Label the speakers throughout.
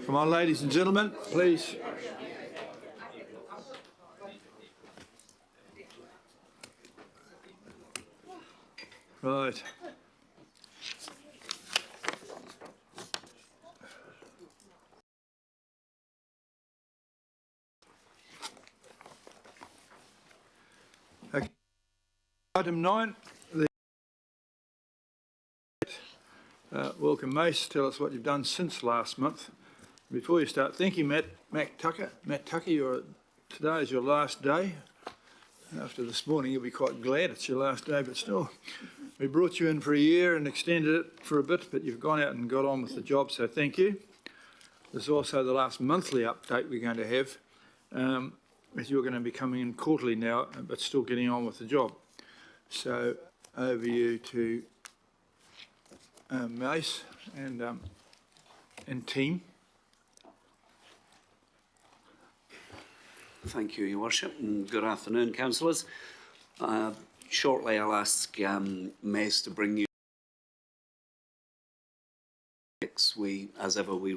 Speaker 1: Come on, ladies and gentlemen, please. Right. Okay. Item 9. Welcome, Mace. Tell us what you've done since last month. Before you start, thank you, Matt Tucker. Matt Tucker, today is your last day. After this morning, you'll be quite glad it's your last day, but still, we brought you in for a year and extended it for a bit, but you've gone out and got on with the job, so thank you. There's also the last monthly update we're going to have, as you're going to be coming in quarterly now, but still getting on with the job. So over you to Mace and team.
Speaker 2: Thank you, Your Worship, and good afternoon, councillors. Shortly, I'll ask Mace to bring you. As ever, we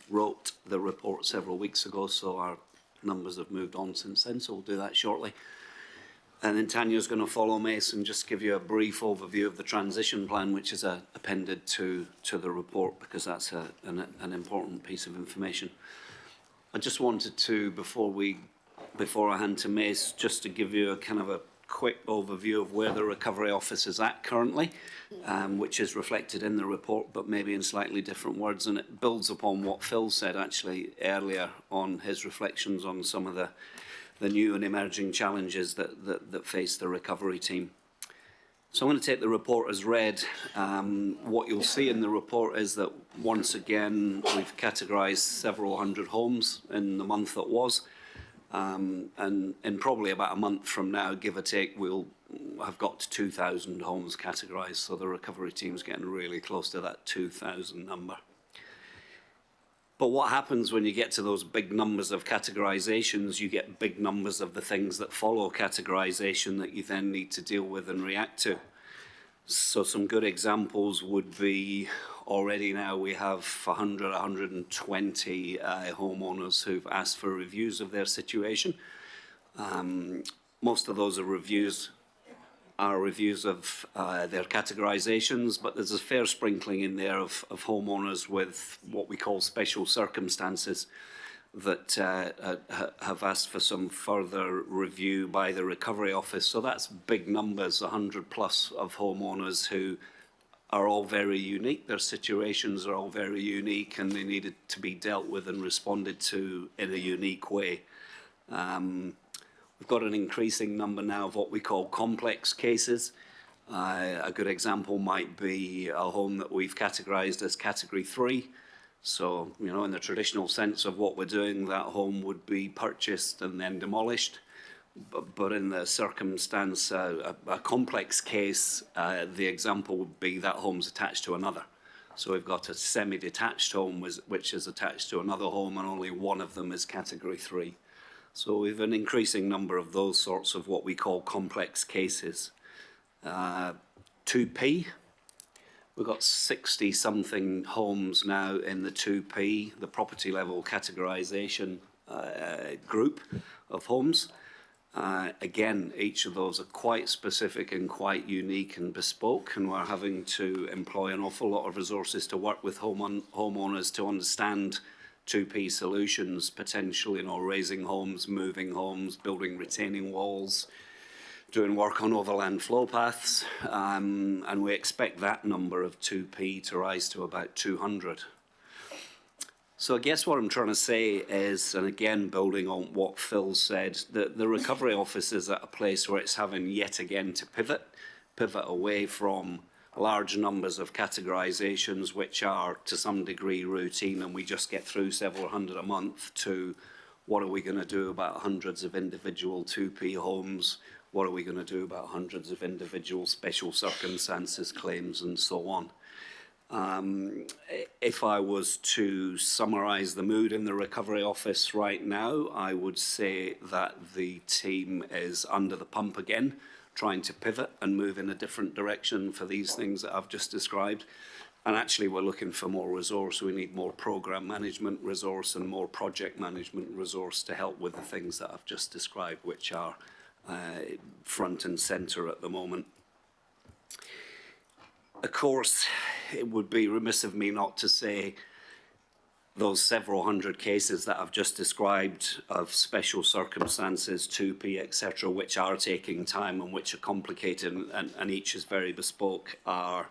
Speaker 2: wrote the report several weeks ago, so our numbers have moved on since then, so we'll do that shortly. And then Tanya's going to follow Mace and just give you a brief overview of the transition plan, which is appended to the report, because that's an important piece of information. I just wanted to, before I hand to Mace, just to give you a kind of a quick overview of where the Recovery Office is at currently, which is reflected in the report, but maybe in slightly different words, and it builds upon what Phil said actually earlier on his reflections on some of the new and emerging challenges that face the recovery team. So I'm going to take the report as read. What you'll see in the report is that once again we've categorised several hundred homes in the month that was, and in probably about a month from now, give or take, we'll have got to 2,000 homes categorised, so the recovery team's getting really close to that 2,000 number. But what happens when you get to those big numbers of categorisations, you get big numbers of the things that follow categorisation that you then need to deal with and react to. So some good examples would be, already now we have 120 homeowners who've asked for reviews of their situation. Most of those are reviews of their categorisations, but there's a fair sprinkling in there of homeowners with what we call special circumstances that have asked for some further review by the Recovery Office. So that's big numbers, 100 plus of homeowners who are all very unique. Their situations are all very unique and they needed to be dealt with and responded to in a unique way. We've got an increasing number now of what we call complex cases. A good example might be a home that we've categorised as Category 3. So, you know, in the traditional sense of what we're doing, that home would be purchased and then demolished. But in the circumstance, a complex case, the example would be that home's attached to another. So we've got a semi-detached home which is attached to another home, and only one of them is Category 3. So we've an increasing number of those sorts of what we call complex cases. 2P, we've got 60-something homes now in the 2P, the property level categorisation group of homes. Again, each of those are quite specific and quite unique and bespoke, and we're having to employ an awful lot of resources to work with homeowners to understand 2P solutions, potentially, you know, raising homes, moving homes, building retaining walls, doing work on overland flow paths, and we expect that number of 2P to rise to about 200. So I guess what I'm trying to say is, and again building on what Phil said, that the Recovery Office is at a place where it's having yet again to pivot away from large numbers of categorisations which are to some degree routine and we just get through several hundred a month, to what are we going to do about hundreds of individual 2P homes, what are we going to do about hundreds of individual special circumstances claims and so on. If I was to summarise the mood in the Recovery Office right now, I would say that the team is under the pump again, trying to pivot and move in a different direction for these things that I've just described. And actually, we're looking for more resource. We need more program management resource and more project management resource to help with the things that I've just described, which are front and centre at the moment. Of course, it would be remiss of me not to say those several hundred cases that I've just described of special circumstances, 2P, etc., which are taking time and which are complicated and each is very bespoke, are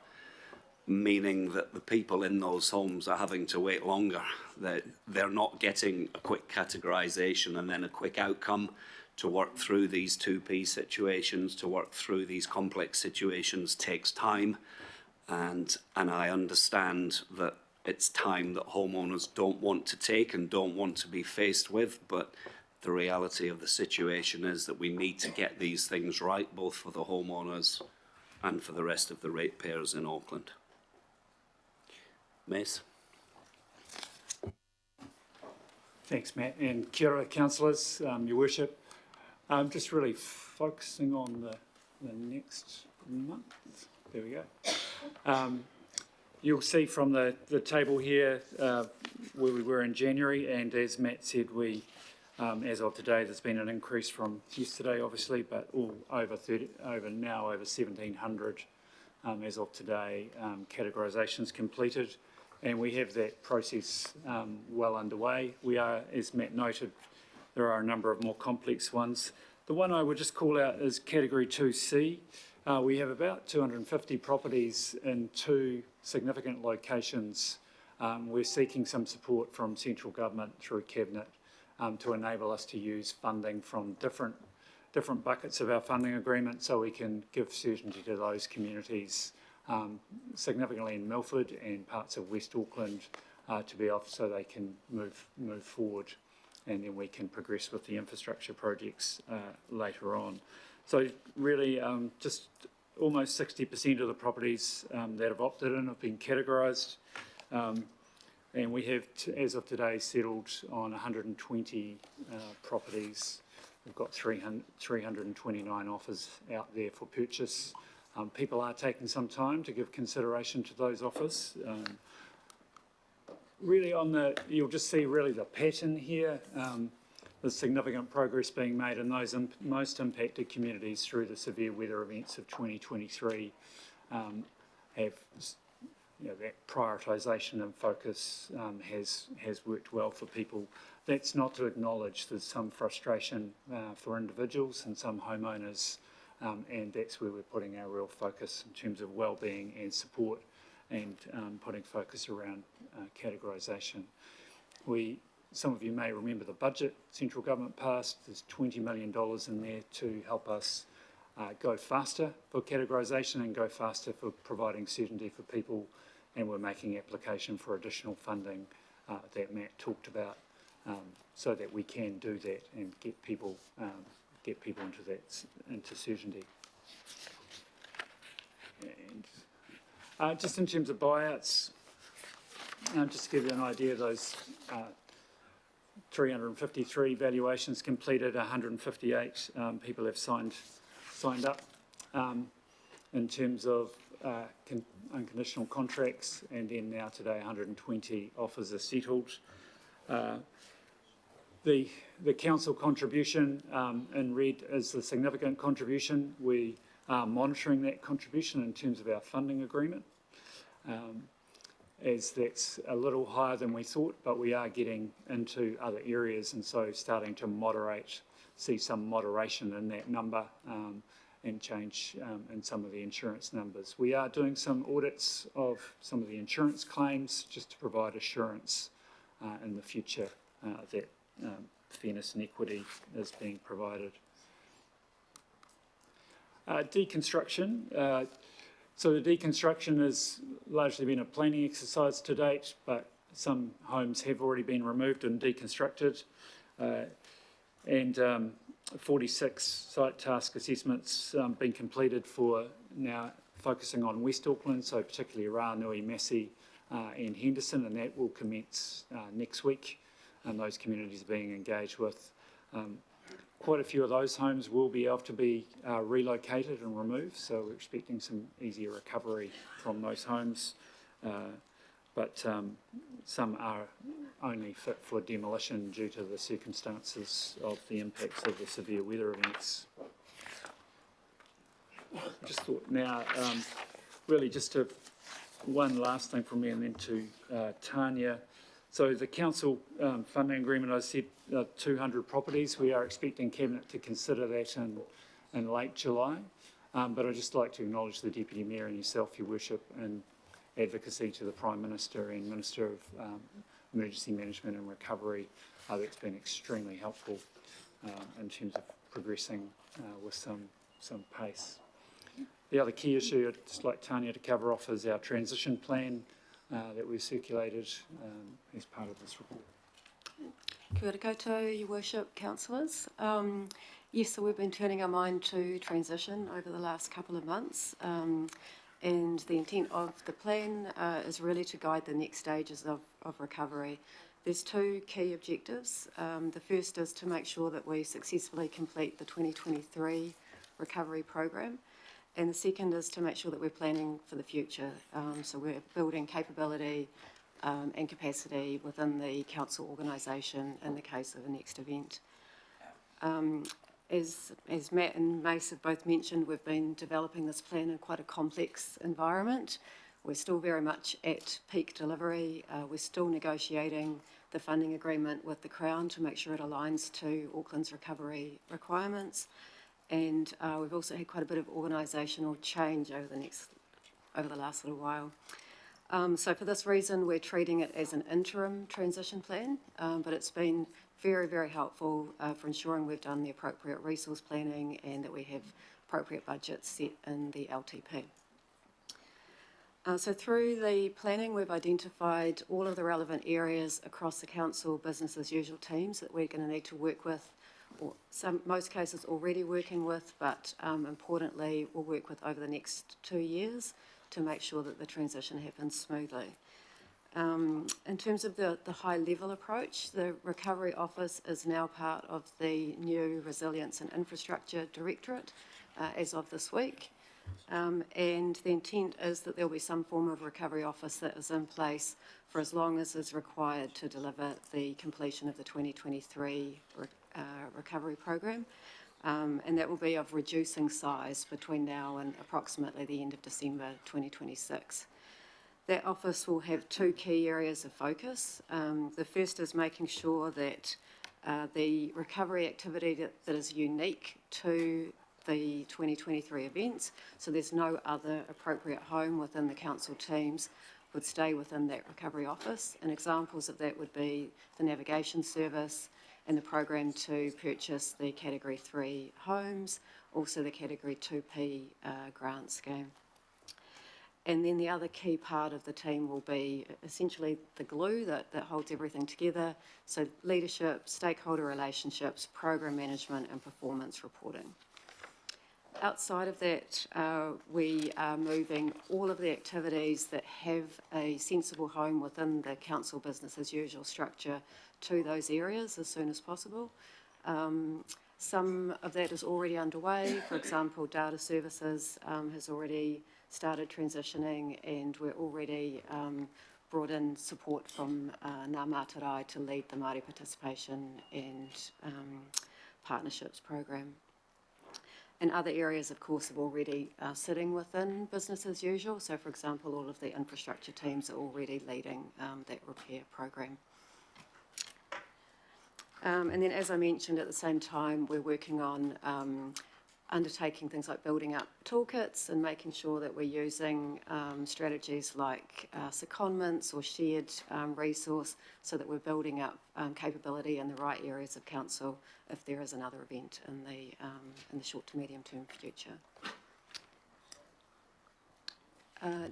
Speaker 2: meaning that the people in those homes are having to wait longer. They're not getting a quick categorisation and then a quick outcome. To work through these 2P situations, to work through these complex situations takes time. And I understand that it's time that homeowners don't want to take and don't want to be faced with, but the reality of the situation is that we need to get these things right, both for the homeowners and for the rest of the ratepayers in Auckland. Mace.
Speaker 3: Thanks, Matt, and kia ora, councillors, Your Worship. I'm just really focusing on the next month. There we go. You'll see from the table here where we were in January, and as Matt said, we, as of today, there's been an increase from yesterday, obviously, but all over 1,700 as of today, categorisations completed, and we have that process well underway. We are, as Matt noted, there are a number of more complex ones. The one I would just call out is Category 2C. We have about 250 properties in 2 significant locations. We're seeking some support from central government through Cabinet to enable us to use funding from different buckets of our funding agreement, so we can give certainty to those communities, significantly in Milford and parts of West Auckland, to be off so they can move forward, and then we can progress with the infrastructure projects later on. So really, just almost 60% of the properties that have opted in have been categorised, and we have, as of today, settled on 120 properties. We've got 329 offers out there for purchase. People are taking some time to give consideration to those offers. Really, you'll just see really the pattern here. There's significant progress being made in those most impacted communities through the severe weather events of 2023. Have, that prioritisation and focus has worked well for people. That's not to acknowledge there's some frustration for individuals and some homeowners, and that's where we're putting our real focus in terms of wellbeing and support, and putting focus around categorisation. Some of you may remember the budget central government passed. There's $20 million in there to help us go faster for categorisation and go faster for providing certainty for people, and we're making application for additional funding that Matt talked about, so that we can do that and get people into certainty. And just in terms of buyouts, just to give you an idea of those 353 valuations completed, 158 people have signed up in terms of unconditional contracts, and then now today 120 offers are settled. The council contribution in red is the significant contribution. We are monitoring that contribution in terms of our funding agreement, as that's a little higher than we thought, but we are getting into other areas, and so starting to see some moderation in that number, and change in some of the insurance numbers. We are doing some audits of some of the insurance claims just to provide assurance in the future that fairness and equity is being provided. Deconstruction. So the deconstruction has largely been a planning exercise to date, but some homes have already been removed and deconstructed, and 46 site task assessments been completed for now focusing on West Auckland, so particularly Ranui, Massey and Henderson, and that will commence next week, and those communities are being engaged with. Quite a few of those homes will be able to be relocated and removed, so we're expecting some easier recovery from those homes. but some are only fit for demolition due to the circumstances of the impacts of the severe weather events. Just thought now, really just one last thing from me and then to Tanya. So the council funding agreement, I said 200 properties. We are expecting Cabinet to consider that in late July. But I'd just like to acknowledge the Deputy Mayor and yourself, Your Worship, and advocacy to the Prime Minister and Minister of Emergency Management and Recovery. That's been extremely helpful in terms of progressing with some pace. The other key issue I'd just like Tanya to cover off is our transition plan that we've circulated as part of this report.
Speaker 4: Kia ora koutou, Your Worship, councillors. Yes, so we've been turning our mind to transition over the last couple of months, and the intent of the plan is really to guide the next stages of recovery. There's two key objectives. The first is to make sure that we successfully complete the 2023 recovery program, and the second is to make sure that we're planning for the future. So we're building capability and capacity within the council organisation in the case of a next event. As Matt and Mace have both mentioned, we've been developing this plan in quite a complex environment. We're still very much at peak delivery. We're still negotiating the funding agreement with the Crown to make sure it aligns to Auckland's recovery requirements. And we've also had quite a bit of organisational change over the last little while. So for this reason, we're treating it as an interim transition plan, but it's been very, very helpful for ensuring we've done the appropriate resource planning and that we have appropriate budgets set in the LTP. So through the planning, we've identified all of the relevant areas across the council business as usual teams that we're going to need to work with, or most cases already working with, but importantly, we'll work with over the next 2 years to make sure that the transition happens smoothly. In terms of the high-level approach, the Recovery Office is now part of the new Resilience and Infrastructure Directorate as of this week. And the intent is that there will be some form of Recovery Office that is in place for as long as is required to deliver the completion of the 2023 recovery program. And that will be of reducing size between now and approximately the end of December 2026. That office will have two key areas of focus. The first is making sure that the recovery activity that is unique to the 2023 events, so there's no other appropriate home within the council teams, would stay within that recovery office. And examples of that would be the navigation service and the program to purchase the Category 3 homes, also the Category 2P grant scheme. And then the other key part of the team will be essentially the glue that holds everything together, so leadership, stakeholder relationships, program management and performance reporting. Outside of that, we are moving all of the activities that have a sensible home within the council business as usual structure to those areas as soon as possible. Some of that is already underway. For example, data services has already started transitioning, and we're already brought in support from Ngā Mātarai to lead the Māori participation and partnerships program. And other areas, of course, are already sitting within business as usual. So, for example, all of the infrastructure teams are already leading that repair program. And then, as I mentioned, at the same time, we're working on undertaking things like building up toolkits and making sure that we're using strategies like secondments or shared resource, so that we're building up capability in the right areas of council if there is another event in the short to medium term future.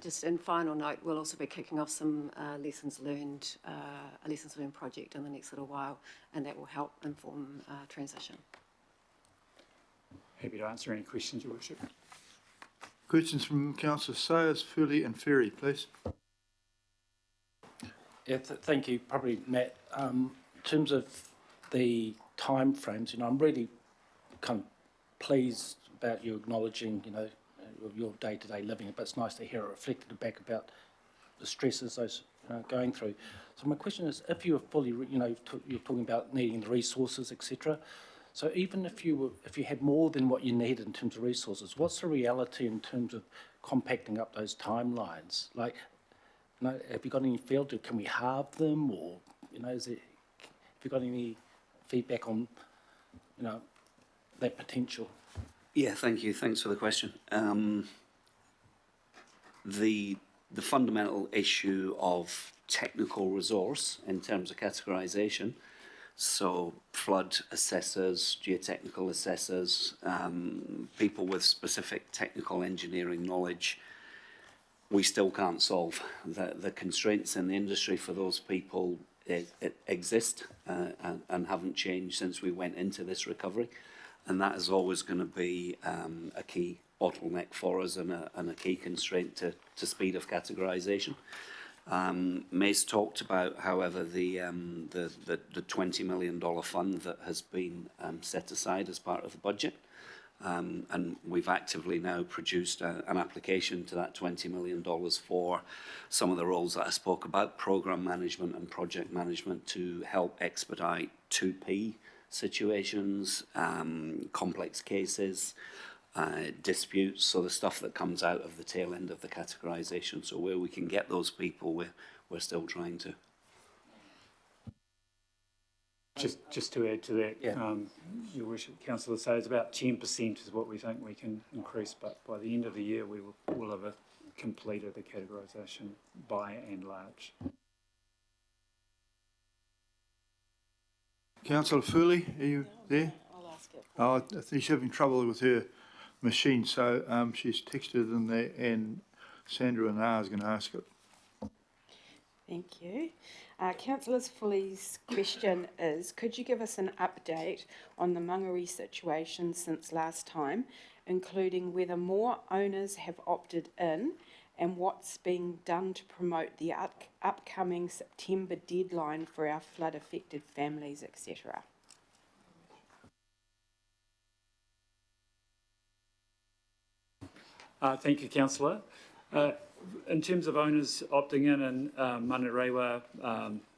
Speaker 4: Just in final note, we'll also be kicking off some lessons learned project in the next little while, and that will help inform transition.
Speaker 3: Happy to answer any questions, Your Worship.
Speaker 1: Questions from Councillor Sayers, Furley and Ferry, please.
Speaker 5: Yeah, thank you. Probably, Matt. In terms of the time frames, I'm really kind of pleased about you acknowledging, your day-to-day living, but it's nice to hear it reflected back about the stresses those going through. So my question is, if you were fully, you're talking about needing the resources, etc. So even if you had more than what you need in terms of resources, what's the reality in terms of compacting up those timelines? Like, have you got any feel to, can we halve them, or have you got any feedback on that potential?
Speaker 2: Yeah, thank you. Thanks for the question. The fundamental issue of technical resource in terms of categorisation, so flood assessors, geotechnical assessors, people with specific technical engineering knowledge, we still can't solve. The constraints in the industry for those people exist and haven't changed since we went into this recovery. And that is always going to be a key bottleneck for us and a key constraint to speed of categorisation. Mace talked about, however, the $20 million fund that has been set aside as part of the budget. And we've actively now produced an application to that $20 million for some of the roles that I spoke about, programme management and project management, to help expedite 2P situations, complex cases, disputes, so the stuff that comes out of the tail end of the categorisation. So where we can get those people, we're still trying to.
Speaker 3: Just to add to that,
Speaker 5: Yeah.
Speaker 3: Your Worship, Councillor says about 10% is what we think we can increase, but by the end of the year we will have completed the categorisation by and large.
Speaker 1: Councillor Foley, are you there?
Speaker 4: I'll ask it.
Speaker 1: Oh, I think she's having trouble with her machine, so she's texted in there, and Sandra and I is going to ask it.
Speaker 6: Thank you. Councillor Foley's question is, could you give us an update on the Mangere situation since last time, including whether more owners have opted in and what's being done to promote the upcoming September deadline for our flood-affected families, etc.?
Speaker 3: Thank you, Councillor. In terms of owners opting in Manurewa,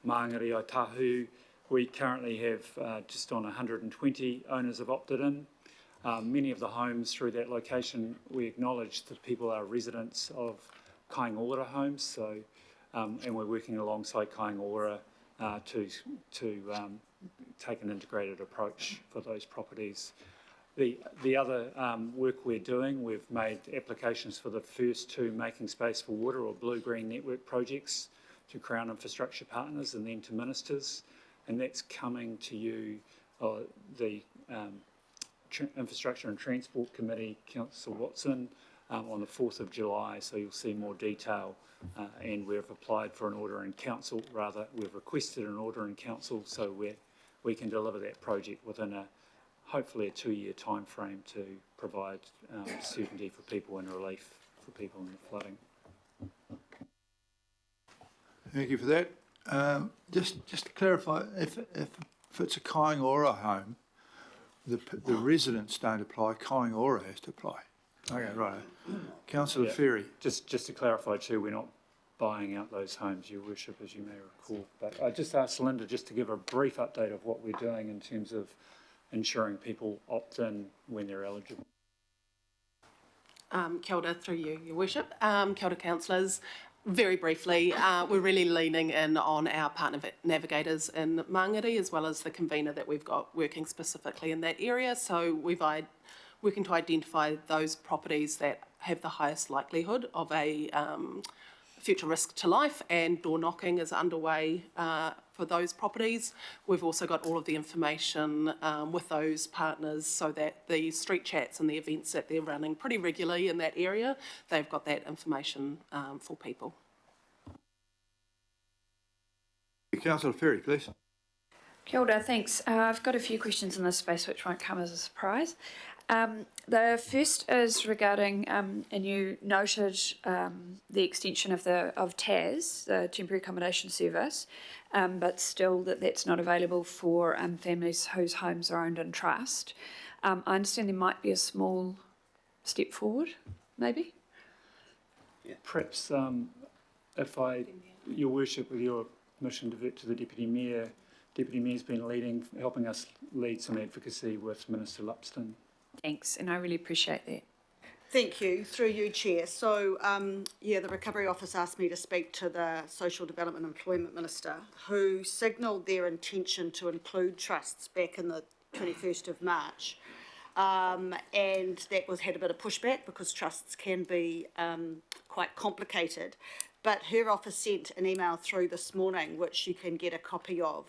Speaker 3: Māngere o Tahu, we currently have just on 120 owners have opted in. Many of the homes through that location, we acknowledge that people are residents of Kaingaora homes, so and we're working alongside Kaingaora to take an integrated approach for those properties. The other work we're doing, we've made applications for the first 2 Making Space for Water or Blue-Green Network projects to Crown Infrastructure Partners and then to ministers, and that's coming to you, the Infrastructure and Transport Committee, Councillor Watson, on the 4th of July, so you'll see more detail, and we've applied for an order in council, we've requested an order in council, so we can deliver that project within hopefully a 2-year time frame to provide certainty for people and relief for people in the flooding.
Speaker 1: Thank you for that. Just to clarify, if it's a Kaingaora home, the residents don't apply, Kaingaora has to apply. Okay, right. Councillor Ferry.
Speaker 3: Just to clarify too, we're not buying out those homes, Your Worship, as you may recall. But I just asked Linda just to give a brief update of what we're doing in terms of ensuring people opt in when they're eligible.
Speaker 7: Kia ora through you, Your Worship. Kia ora, councillors. Very briefly, we're really leaning in on our partner navigators in Māngere, as well as the convener that we've got working specifically in that area. So we've working to identify those properties that have the highest likelihood of a future risk to life, and door knocking is underway for those properties. We've also got all of the information with those partners so that the street chats and the events that they're running pretty regularly in that area, they've got that information for people.
Speaker 1: Councillor Ferry, please.
Speaker 8: Kia ora, thanks. I've got a few questions in this space which won't come as a surprise. The first is regarding, and you noted the extension of TAS, the Temporary Accommodation Service, but still that's not available for families whose homes are owned in trust. I understand there might be a small step forward, maybe?
Speaker 3: Yeah. Perhaps if I, Your Worship, with your permission, divert to the Deputy Mayor. Deputy Mayor's been helping us lead some advocacy with Minister Lupston.
Speaker 8: Thanks, and I really appreciate that.
Speaker 9: Thank you, through you, Chair. So, the Recovery Office asked me to speak to the Social Development and Employment Minister, who signalled their intention to include trusts back in the 21st of March. And that had a bit of pushback because trusts can be quite complicated. But her office sent an email through this morning, which you can get a copy of.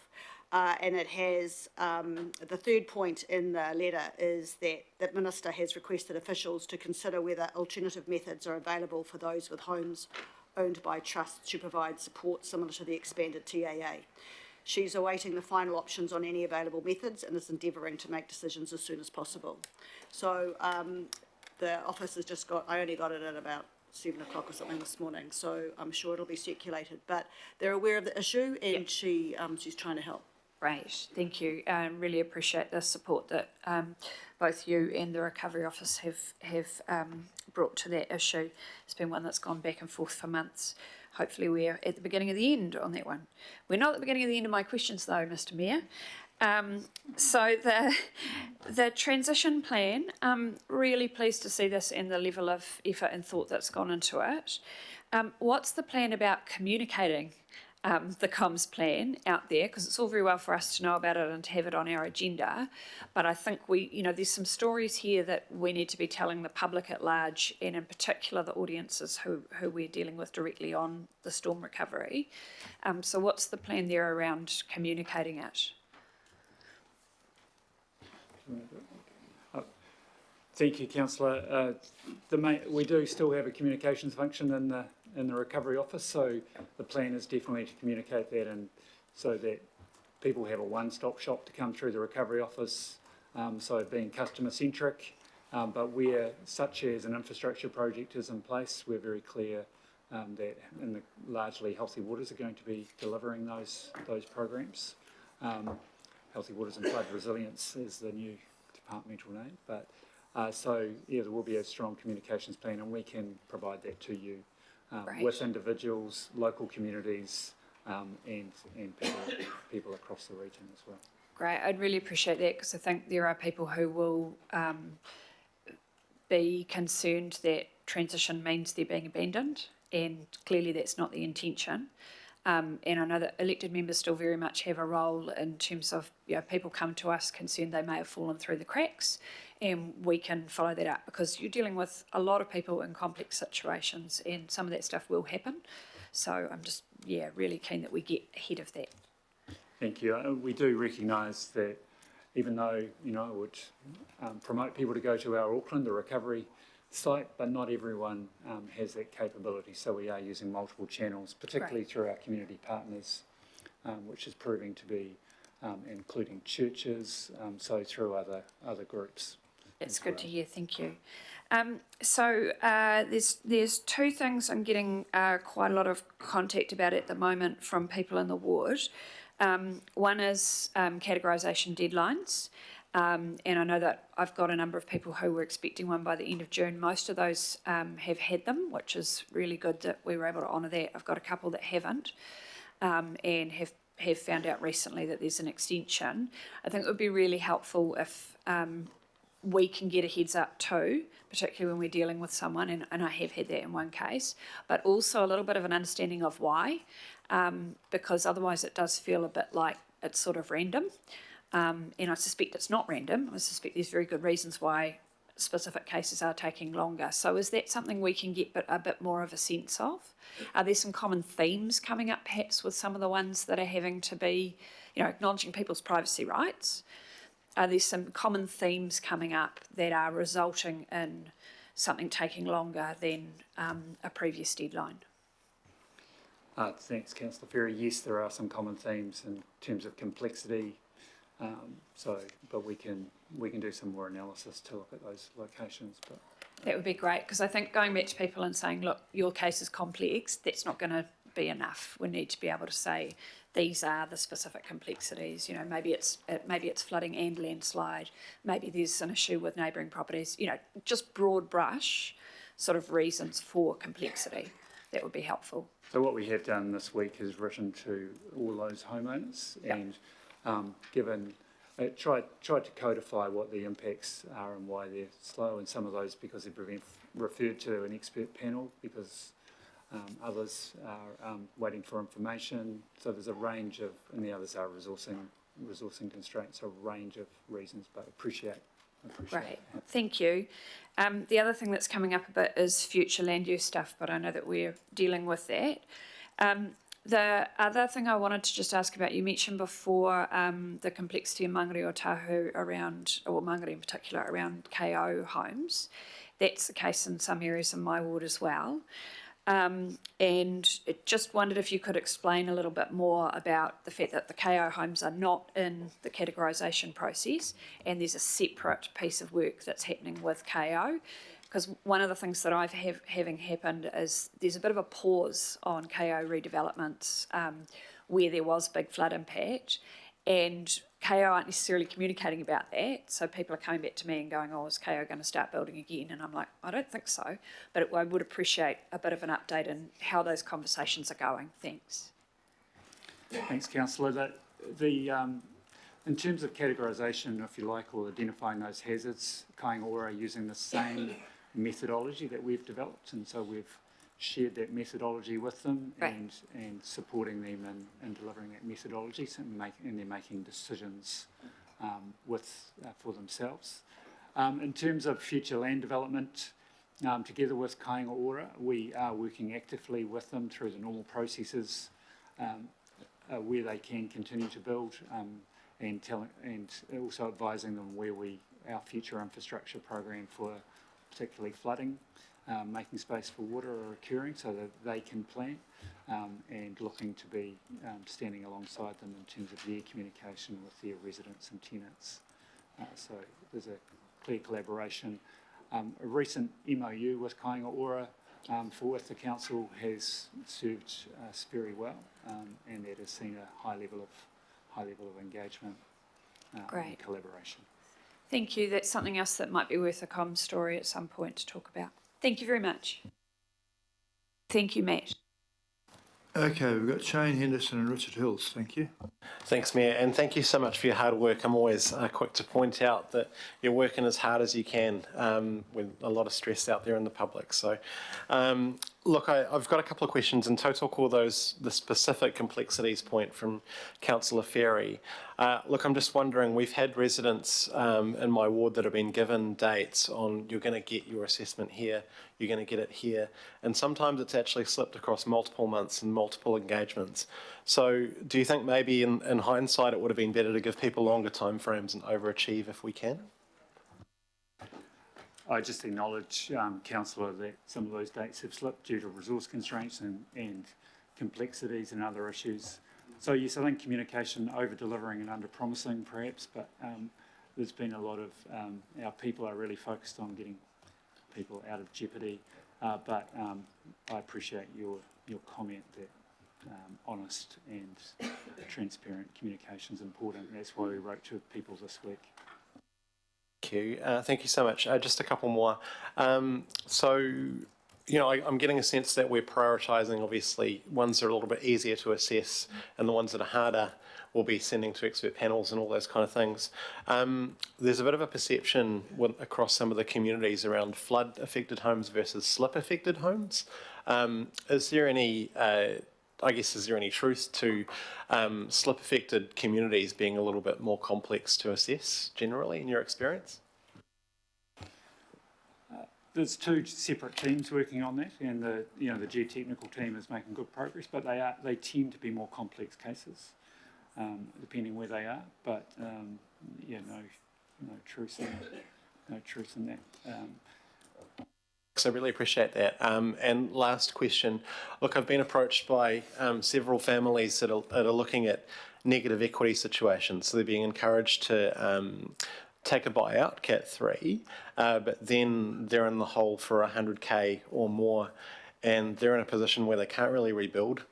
Speaker 9: And it has, the third point in the letter is that the Minister has requested officials to consider whether alternative methods are available for those with homes owned by trusts to provide support similar to the expanded TAA. She's awaiting the final options on any available methods and is endeavouring to make decisions as soon as possible. So the office has just got, I only got it at about 7 o'clock or something this morning, so I'm sure it'll be circulated. But they're aware of the issue and she's trying to help.
Speaker 8: Great, thank you. I really appreciate the support that both you and the Recovery Office have brought to that issue. It's been one that's gone back and forth for months. Hopefully we're at the beginning of the end on that one. We're not at the beginning of the end of my questions though, Mr Mayor. So the transition plan, I'm really pleased to see this and the level of effort and thought that's gone into it. What's the plan about communicating the comms plan out there, because it's all very well for us to know about it and to have it on our agenda, but I think there's some stories here that we need to be telling the public at large, and in particular the audiences who we're dealing with directly on the storm recovery. So what's the plan there around communicating it?
Speaker 3: Thank you, Councillor. We do still have a communications function in the Recovery Office, so the plan is definitely to communicate that, and so that people have a one-stop shop to come through the Recovery Office, so being customer-centric, but where such as an infrastructure project is in place, we're very clear that largely Healthy Waters are going to be delivering those programs. Healthy Waters and Flood Resilience is the new departmental name, but there will be a strong communications plan, and we can provide that to you with individuals, local communities, and people across the region as well.
Speaker 8: Great, I'd really appreciate that, because I think there are people who will be concerned that transition means they're being abandoned, and clearly that's not the intention. And I know that elected members still very much have a role in terms of people come to us concerned they may have fallen through the cracks, and we can follow that up, because you're dealing with a lot of people in complex situations and some of that stuff will happen. So I'm just really keen that we get ahead of that.
Speaker 3: Thank you. We do recognise that even though it would promote people to go to our Auckland, the recovery site, but not everyone has that capability, so we are using multiple channels, particularly through our community partners, which is proving to be including churches, so through other groups.
Speaker 8: That's good to hear, thank you. So there's two things I'm getting quite a lot of contact about at the moment from people in the ward. One is categorisation deadlines. And I know that I've got a number of people who were expecting one by the end of June. Most of those have had them, which is really good that we were able to honour that. I've got a couple that haven't and have found out recently that there's an extension. I think it would be really helpful if we can get a heads up too, particularly when we're dealing with someone, and I have had that in one case, but also a little bit of an understanding of why, because otherwise it does feel a bit like it's sort of random. And I suspect it's not random. I suspect there's very good reasons why specific cases are taking longer. So is that something we can get a bit more of a sense of? Are there some common themes coming up perhaps with some of the ones that are having to be, acknowledging people's privacy rights? Are there some common themes coming up that are resulting in something taking longer than a previous deadline?
Speaker 3: Thanks, Councillor Ferry. Yes, there are some common themes in terms of complexity. But we can do some more analysis to look at those locations. But
Speaker 8: that would be great, because I think going back to people and saying, look, your case is complex, that's not going to be enough. We need to be able to say these are the specific complexities. Maybe it's flooding and landslide. Maybe there's an issue with neighbouring properties. Just broad brush sort of reasons for complexity. that would be helpful.
Speaker 3: So what we have done this week is written to all those homeowners and tried to codify what the impacts are and why they're slow, and some of those because they've been referred to an expert panel because others are waiting for information. So there's a range of, and the others are resourcing constraints, a range of reasons, but appreciate
Speaker 8: Right,
Speaker 3: that.
Speaker 8: thank you. The other thing that's coming up a bit is future land use stuff, but I know that we're dealing with that. The other thing I wanted to just ask about, you mentioned before the complexity in Mangere o Tahu around, or Mangere in particular, around KO homes. That's the case in some areas in my ward as well. And it just wondered if you could explain a little bit more about the fact that the KO homes are not in the categorisation process and there's a separate piece of work that's happening with KO. Because one of the things that having happened is there's a bit of a pause on KO redevelopments where there was big flood impact, and KO aren't necessarily communicating about that. So people are coming back to me and going, oh, is KO going to start building again? And I'm like, I don't think so. But I would appreciate a bit of an update on how those conversations are going. Thanks.
Speaker 3: Thanks, Councillor. In terms of categorisation, if you like, or identifying those hazards, Kāinga Ora are using the same methodology that we've developed, and so we've shared that methodology with them,
Speaker 8: right,
Speaker 3: and supporting them in delivering that methodology, and they're making decisions for themselves. In terms of future land development, together with Kāinga Ora, we are working actively with them through the normal processes where they can continue to build, and also advising them where our future infrastructure program for particularly flooding, making space for water are occurring so that they can plan, and looking to be standing alongside them in terms of their communication with their residents and tenants. So there's a clear collaboration. A recent MOU with Kāinga Ora with the council has served us very well, and that has seen a high level of engagement and collaboration.
Speaker 8: Thank you. That's something else that might be worth a comm story at some point to talk about. Thank you very much. Thank you, Matt.
Speaker 1: Okay, we've got Shane Henderson and Richard Hills. Thank you.
Speaker 10: Thanks, Mayor, and thank you so much for your hard work. I'm always quick to point out that you're working as hard as you can with a lot of stress out there in the public. So, look, I've got a couple of questions, and to talk all the specific complexities point from Councillor Ferry. Look, I'm just wondering, we've had residents in my ward that have been given dates on you're going to get your assessment here, you're going to get it here, and sometimes it's actually slipped across multiple months and multiple engagements. So do you think maybe in hindsight it would have been better to give people longer timeframes and overachieve if we can?
Speaker 3: I just acknowledge, Councillor, that some of those dates have slipped due to resource constraints and complexities and other issues. So yes, I think communication, over-delivering and under-promising perhaps, but there's been a lot of, our people are really focused on getting people out of jeopardy, but I appreciate your comment that honest and transparent communication is important. That's why we wrote to people this week.
Speaker 10: Thank you so much. Just a couple more. So, you know, I'm getting a sense that we're prioritising, obviously, ones that are a little bit easier to assess, and the ones that are harder we'll be sending to expert panels and all those kind of things. There's a bit of a perception across some of the communities around flood-affected homes versus slip-affected homes. Is there any... is there any truth to slip-affected communities being a little bit more complex to assess generally in your experience?
Speaker 3: There's two separate teams working on that, and the geotechnical team is making good progress, but they tend to be more complex cases, depending where they are. But no truth in that.
Speaker 10: So I really appreciate that. And last question, look, I've been approached by several families that are looking at negative equity situations. So they're being encouraged to take a buyout, Cat 3, but then they're in the hole for 100K or more, and they're in a position where they can't really rebuild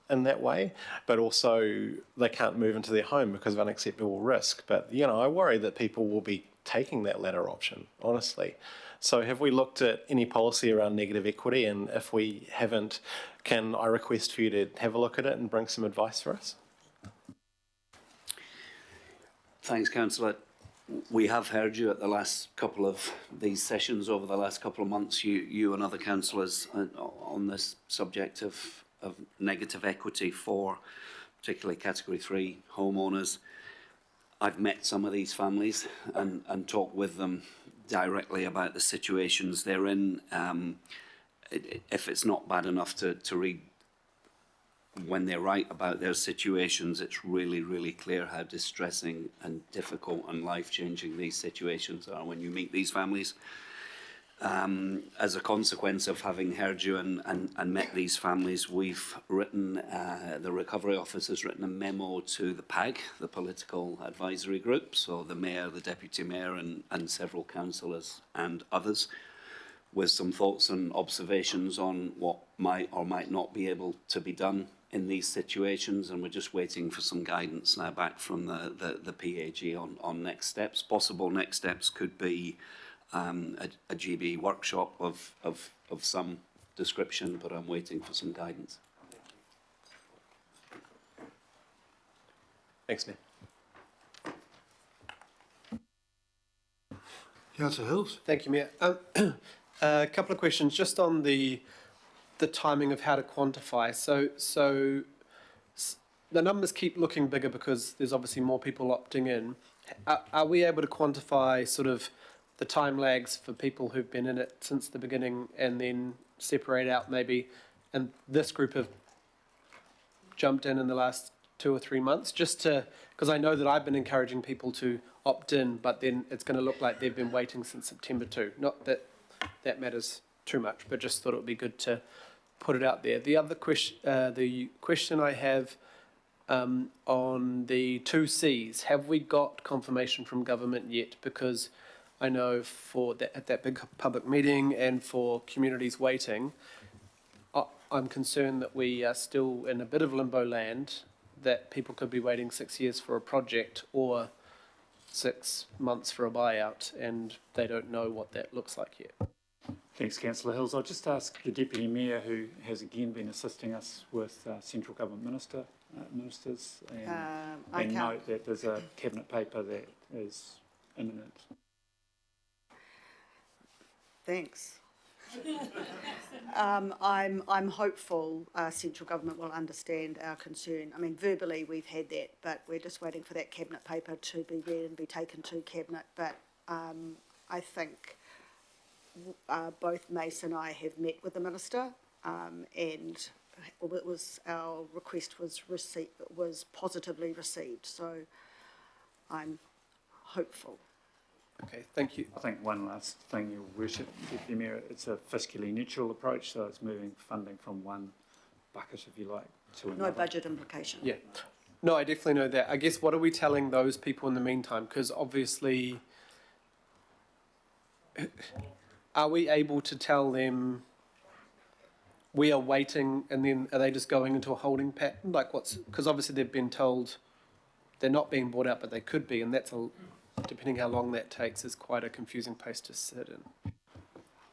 Speaker 10: in that way, but also they can't move into their home because of unacceptable risk. But, I worry that people will be taking that latter option, honestly. So have we looked at any policy around negative equity? And if we haven't, can I request for you to have a look at it and bring some advice for us?
Speaker 2: Thanks, Councillor. We have heard you at the last couple of these sessions over the last couple of months, you and other councillors on this subject of negative equity for particularly Category 3 homeowners. I've met some of these families and talked with them directly about the situations they're in. If it's not bad enough to read when they write about their situations, it's really, really clear how distressing and difficult and life-changing these situations are when you meet these families. As a consequence of having heard you and met these families, we've written, the Recovery Office has written a memo to the PAG, the Political Advisory Group, so the Mayor, the Deputy Mayor and several councillors and others, with some thoughts and observations on what might or might not be able to be done in these situations, and we're just waiting for some guidance now back from the PAG on next steps. Possible next steps could be a GB workshop of some description, but I'm waiting for some guidance.
Speaker 10: Thanks, Mayor.
Speaker 1: Councillor Hills?
Speaker 11: Thank you, Mayor. A couple of questions just on the timing of how to quantify. So the numbers keep looking bigger because there's obviously more people opting in. Are we able to quantify sort of the time lags for people who've been in it since the beginning and then separate out maybe, and this group have jumped in the last 2 or 3 months, just to, because I know that I've been encouraging people to opt in, but then it's going to look like they've been waiting since September too. Not that that matters too much, but just thought it would be good to put it out there. The other question I have on the 2 Cs, have we got confirmation from government yet? Because I know for that, at that big public meeting and for communities waiting, I'm concerned that we are still in a bit of limbo land, that people could be waiting 6 years for a project or 6 months for a buyout, and they don't know what that looks like yet.
Speaker 3: Thanks, Councillor Hills. I'll just ask the Deputy Mayor, who has again been assisting us with Central Government ministers, and note that there's a cabinet paper that is imminent.
Speaker 9: Thanks. I'm hopeful Central Government will understand our concern. I mean, verbally we've had that, but we're just waiting for that cabinet paper to be read and be taken to cabinet. But I think both Mace and I have met with the minister, and it was, our request was positively received. So I'm hopeful.
Speaker 11: Okay, thank you.
Speaker 3: I think one last thing, Your Worship, Deputy Mayor, it's a fiscally neutral approach, so it's moving funding from one bucket, if you like, to another.
Speaker 9: No budget implication.
Speaker 11: Yeah. No, I definitely know that. I guess what are we telling those people in the meantime? Because obviously, are we able to tell them we are waiting, and then are they just going into a holding pattern? Like because obviously they've been told they're not being bought out, but they could be, and that's depending how long that takes, is quite a confusing place to sit in.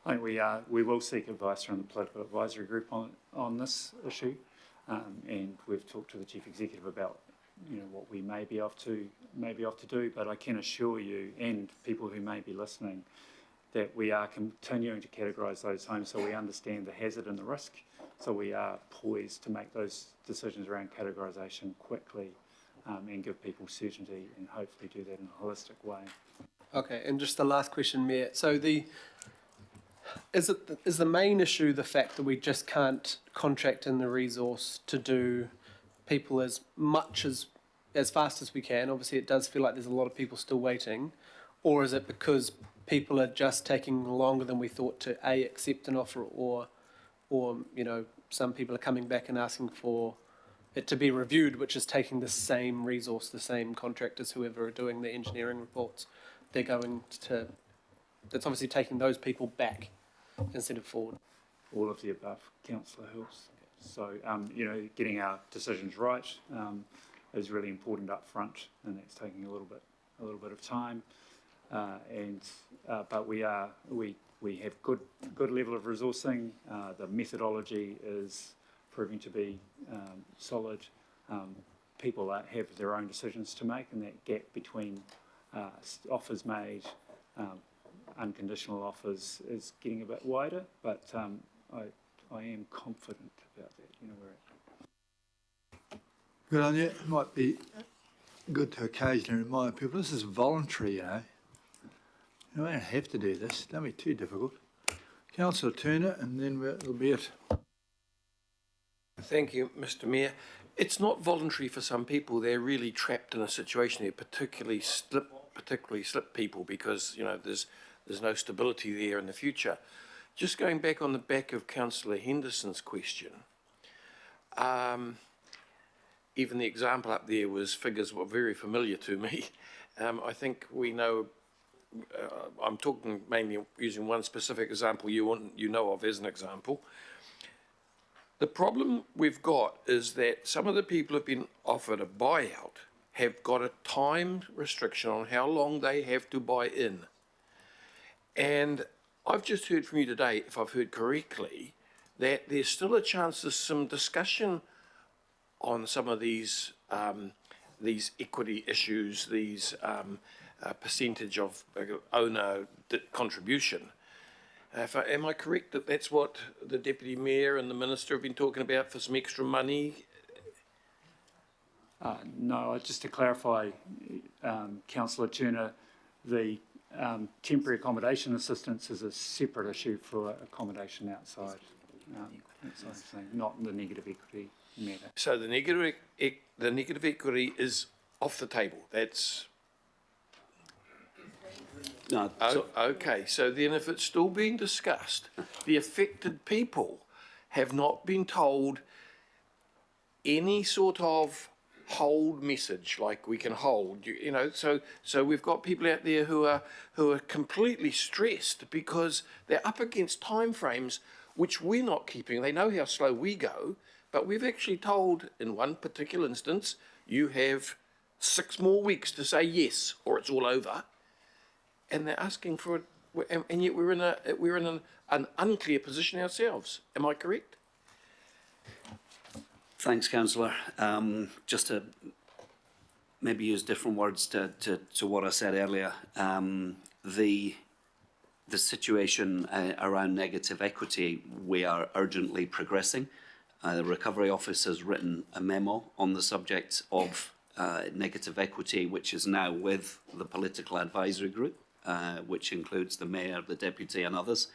Speaker 3: I think we will seek advice from the Political Advisory Group on this issue, and we've talked to the Chief Executive about what we may be off to do. But I can assure you and people who may be listening that we are continuing to categorise those homes so we understand the hazard and the risk. So we are poised to make those decisions around categorisation quickly. And give people certainty and hopefully do that in a holistic way.
Speaker 11: Okay, and just the last question, Mayor. So is the main issue the fact that we just can't contract in the resource to do people as fast as we can? Obviously, it does feel like there's a lot of people still waiting. Or is it because people are just taking longer than we thought to accept an offer, or some people are coming back and asking for it to be reviewed, which is taking the same resource, the same contractors, whoever are doing the engineering reports, that's obviously taking those people back instead of forward.
Speaker 3: All of the above, Councillor Hills. So, getting our decisions right is really important up front, and that's taking a little bit of time. But we we have good level of resourcing. The methodology is proving to be solid. People have their own decisions to make, and that gap between offers made, unconditional offers is getting a bit wider, but I am confident about that. You know,
Speaker 1: Good on you. It might be good to occasionally remind people this is voluntary, you know. You don't have to do this. Don't be too difficult. Councillor Turner, and then it'll be it.
Speaker 12: Thank you, Mr. Mayor. It's not voluntary for some people. They're really trapped in a situation. They particularly slip people because, you know, there's no stability there in the future. Just going back on the back of Councillor Henderson's question, even the example up there figures were very familiar to me. I think we know, I'm talking mainly using one specific example you know of as an example. The problem we've got is that some of the people who've been offered a buyout have got a time restriction on how long they have to buy in. And I've just heard from you today, if I've heard correctly, that there's still a chance there's some discussion on some of these equity issues, these percentage of owner contribution. Am I correct that that's what the Deputy Mayor and the Minister have been talking about for some extra money?
Speaker 3: no, just to clarify, Councillor Turner, the temporary accommodation assistance is a separate issue for accommodation outside, not the negative equity matter.
Speaker 12: So the negative equity is off the table. That's
Speaker 2: No,
Speaker 12: okay. So then, if it's still being discussed, the affected people have not been told any sort of hold message like we can hold. You know, so we've got people out there who are completely stressed because they're up against timeframes which we're not keeping. They know how slow we go, but we've actually told, in one particular instance, you have 6 more weeks to say yes, or it's all over. And they're asking for it, and yet we're in an unclear position ourselves. Am I correct?
Speaker 2: thanks, Councillor. Just to maybe use different words to what I said earlier, the situation around negative equity, we are urgently progressing. The Recovery Office has written a memo on the subject of negative equity, which is now with the political advisory group, which includes the Mayor, the Deputy and others.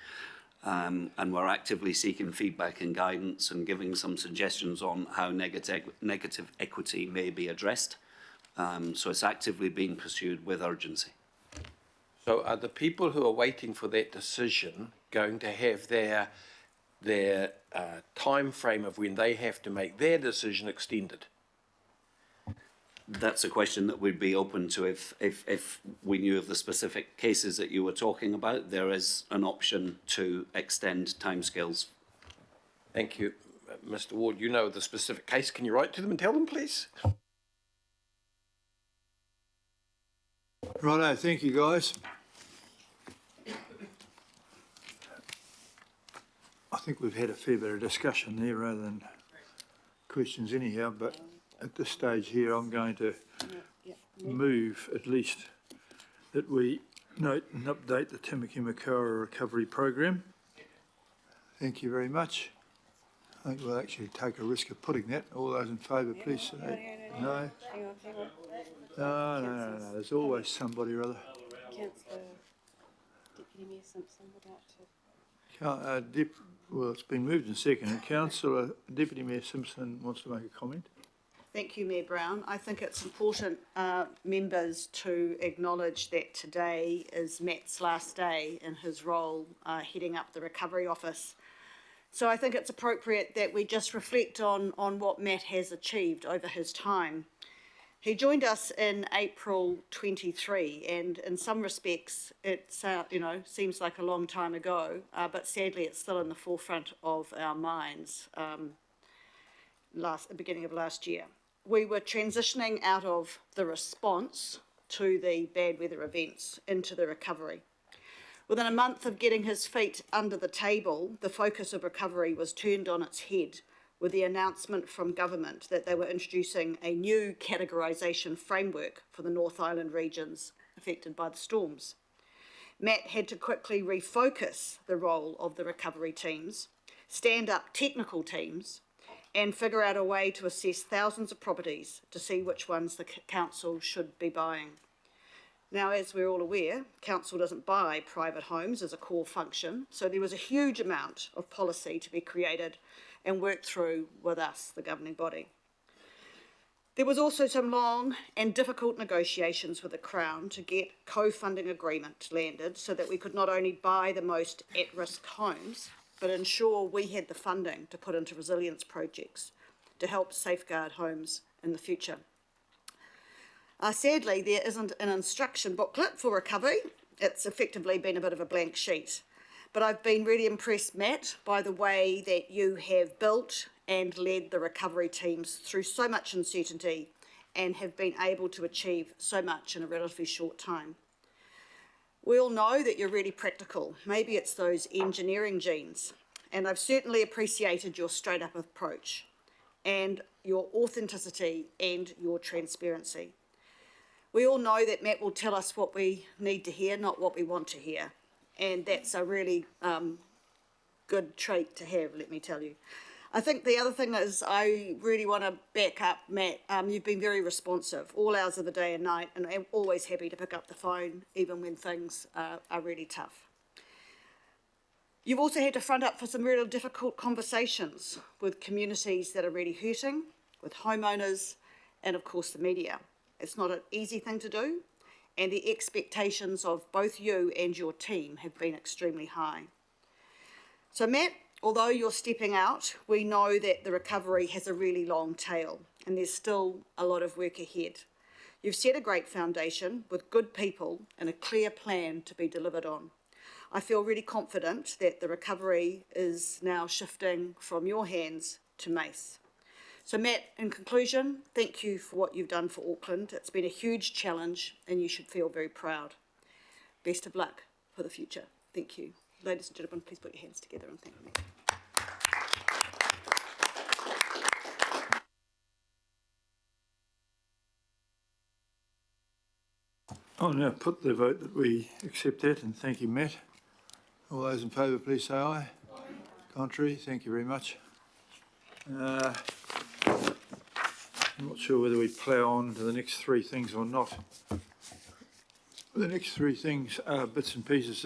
Speaker 2: And we're actively seeking feedback and guidance and giving some suggestions on how negative equity may be addressed. So it's actively being pursued with urgency.
Speaker 12: So are the people who are waiting for that decision going to have their time frame of when they have to make their decision extended?
Speaker 2: That's a question that we'd be open to if we knew of the specific cases that you were talking about. There is an option to extend timescales.
Speaker 12: Thank you, Mr. Ward. You know the specific case. Can you write to them and tell them, please?
Speaker 1: Righto, thank you guys. I think we've had a fair bit of discussion there rather than questions anyhow, but at this stage here I'm going to move at least that we note and update the Timothy Makaurau recovery program. Thank you very much. I think we'll actually take a risk of putting that. All those in favour, please say no. No, there's always somebody or other.
Speaker 6: Councillor Deputy Mayor Simpson would like to.
Speaker 1: Well, it's been moved and seconded. Councillor Deputy Mayor Simpson wants to make a comment.
Speaker 9: Thank you, Mayor Brown. I think it's important, members, to acknowledge that today is Matt's last day in his role heading up the Recovery Office. So I think it's appropriate that we just reflect on what Matt has achieved over his time. He joined us in April 23, and in some respects it seems like a long time ago, but sadly it's still in the forefront of our minds. Beginning of last year, we were transitioning out of the response to the bad weather events into the recovery. Within a month of getting his feet under the table, the focus of recovery was turned on its head with the announcement from government that they were introducing a new categorisation framework for the North Island regions affected by the storms. Matt had to quickly refocus the role of the recovery teams, stand up technical teams, and figure out a way to assess thousands of properties to see which ones the council should be buying. Now, as we're all aware, council doesn't buy private homes as a core function, so there was a huge amount of policy to be created and worked through with us, the governing body. There was also some long and difficult negotiations with the Crown to get co-funding agreement landed so that we could not only buy the most at-risk homes, but ensure we had the funding to put into resilience projects to help safeguard homes in the future. Sadly, there isn't an instruction booklet for recovery. It's effectively been a bit of a blank sheet. But I've been really impressed, Matt, by the way that you have built and led the recovery teams through so much uncertainty and have been able to achieve so much in a relatively short time. We all know that you're really practical. Maybe it's those engineering genes. And I've certainly appreciated your straight-up approach and your authenticity and your transparency. We all know that Matt will tell us what we need to hear, not what we want to hear. And that's a really good trait to have, let me tell you. I think the other thing is I really want to back up Matt. You've been very responsive all hours of the day and night, and I'm always happy to pick up the phone even when things are really tough. You've also had to front up for some really difficult conversations with communities that are really hurting, with homeowners, and of course the media. It's not an easy thing to do, and the expectations of both you and your team have been extremely high. So Matt, although you're stepping out, we know that the recovery has a really long tail, and there's still a lot of work ahead. You've set a great foundation with good people and a clear plan to be delivered on. I feel really confident that the recovery is now shifting from your hands to Mace. So Matt, in conclusion, thank you for what you've done for Auckland. It's been a huge challenge and you should feel very proud. Best of luck for the future. Thank you. Ladies and gentlemen, please put your hands together and thank me.
Speaker 1: I'll now put the vote that we accept that, and thank you, Matt. All those in favour, please say aye. Aye. Contrary, thank you very much. I'm not sure whether we plough on to the next three things or not. The next three things are bits and pieces